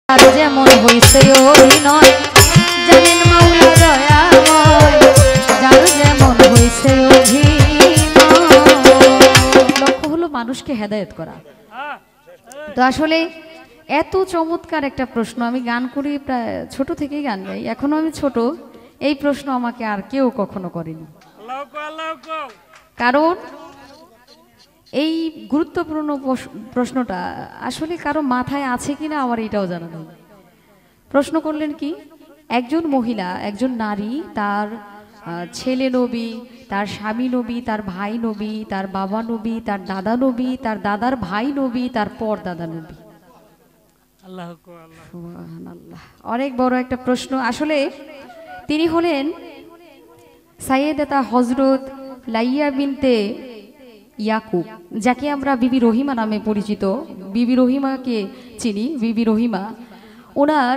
আর যেমন হইছে অভিনয় জানেন মাওলা দয়াময়, যার যেমন হইছে অভিনয়। লক্ষ্য হলো মানুষকে হেদায়েত করা। তো আসলে এত চমৎকার একটা প্রশ্ন, আমি গান করি প্রায় ছোট থেকেই গান গাই, এখনো আমি ছোট, এই প্রশ্ন আমাকে আর কেউ কখনো করেনি। কারণ এই গুরুত্বপূর্ণ প্রশ্নটা আসলে কারো মাথায় আছে কিনা আমার এটাও জানা নেই। প্রশ্ন করলেন কি, একজন মহিলা, একজন নারী, তার ছেলে নবী, তার স্বামী নবী, তার ভাই নবী, তার বাবা নবী, তার দাদা নবী, তার দাদার ভাই নবী, তার পর দাদা নবী। অনেক বড় একটা প্রশ্ন। আসলে তিনি হলেন সাইয়েদাতা হযরত লাইয়া বিনতে ইয়াকুব, যাকে আমরা বিবি রহিমা নামে পরিচিত। বিবি রহিমাকে চিনি, বিবি রহিমা। ওনার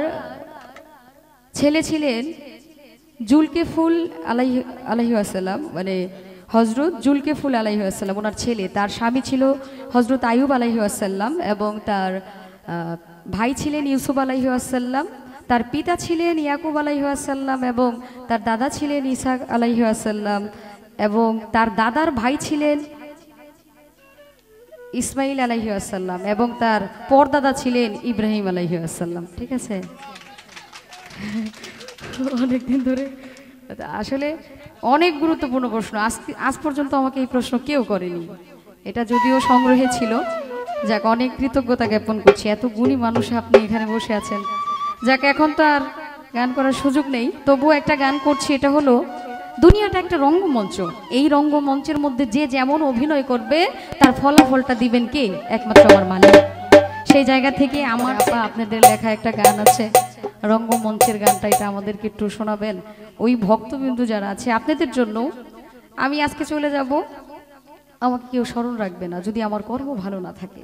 ছেলে ছিলেন জুলকেফুল আলাইহি ওয়াসাল্লাম, মানে হজরত জুলকেফুল আলাইহি ওয়াসাল্লাম ওনার ছেলে। তার স্বামী ছিল হজরত আইয়ুব আলাইহি ওয়াসাল্লাম এবং তার ভাই ছিলেন ইউসুফ আলাইহি ওয়াসাল্লাম। তার পিতা ছিলেন ইয়াকুব আলাইহি ওয়াসাল্লাম এবং তার দাদা ছিলেন ইসহাক আলাইহি ওয়াসাল্লাম এবং তার দাদার ভাই ছিলেন ইসমাইল আলাইহি ওয়াসাল্লাম এবং তার পরদাদা ছিলেন ইব্রাহিম আলাইহি ওয়াসাল্লাম। ঠিক আছে, অনেকদিন ধরে আসলে অনেক গুরুত্বপূর্ণ প্রশ্ন। আজ পর্যন্ত আমাকে এই প্রশ্ন কেউ করেনি। এটা যদিও সংগ্রহে ছিল, যাক অনেক কৃতজ্ঞতা জ্ঞাপন করছি। এত গুণী মানুষ আপনি এখানে বসে আছেন। যাক এখন তো আর গান করার সুযোগ নেই, তবুও একটা গান করছি। এটা হলো, দুনিয়াটা একটা রঙ্গমঞ্চ, এই রঙ্গমঞ্চের মধ্যে যে যেমন অভিনয় করবে তার ফলাফলটা দিবেন কে? একমাত্র আমার মালিক। সেই জায়গা থেকে আমার আপনাদের লেখা একটা গান আছে, রঙ্গমঞ্চের গানটা, এটা আমাদেরকে একটু শোনাবেন। ওই ভক্তবিন্দু যারা আছে আপনাদের জন্য। আমি আজকে চলে যাব, আমাকে কেউ স্মরণ রাখবে না যদি আমার কর্ম ভালো না থাকে।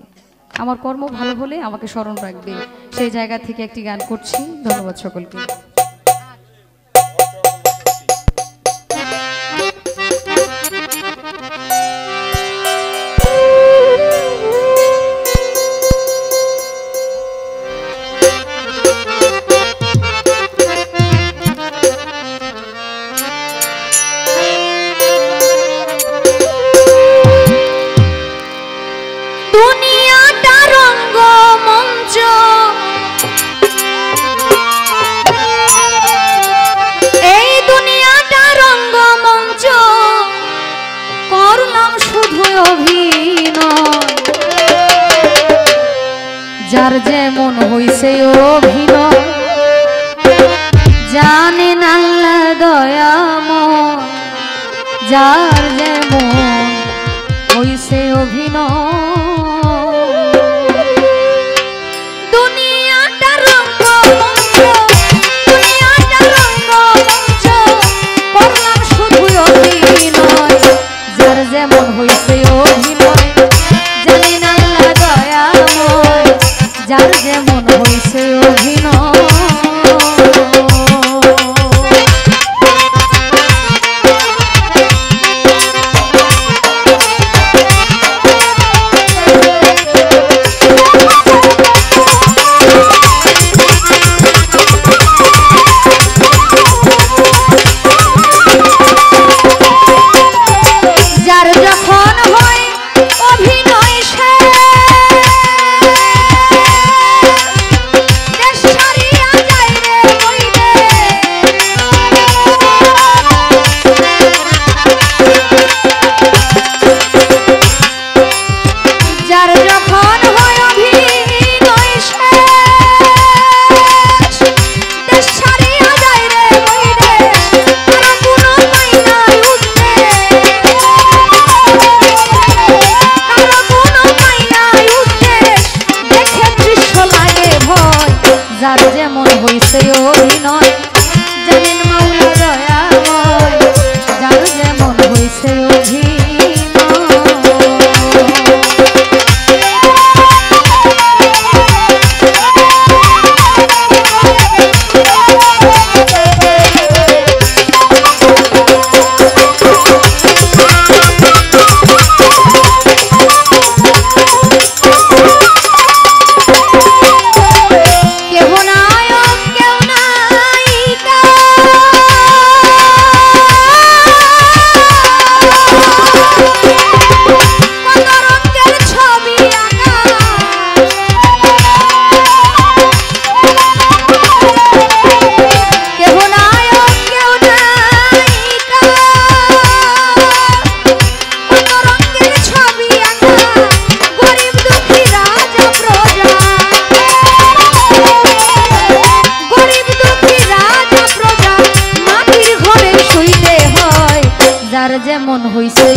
আমার কর্ম ভালো হলে আমাকে স্মরণ রাখবে। সেই জায়গা থেকে একটি গান করছি। ধন্যবাদ সকলকে। যার যেমন হইছে অভিনয় জানেন আল্লাহ দয়াময়, যার যেমন হইছে অভিনয়। দুনিয়াটা রঙ্গমঞ্চ, দুনিয়াটা রঙ্গমঞ্চ, করলাম শুধু অভিনয়। যার যেমন হইছে অভিনয় জানেন আল্লাহ দয়াময়, যার যেমন হইছে অভিনয়। যার যেমন হইছে অভিনয় জানেন মাওলা দয়াময়, যার যেমন হইছে অভিনয়। কেহ এমন হইছে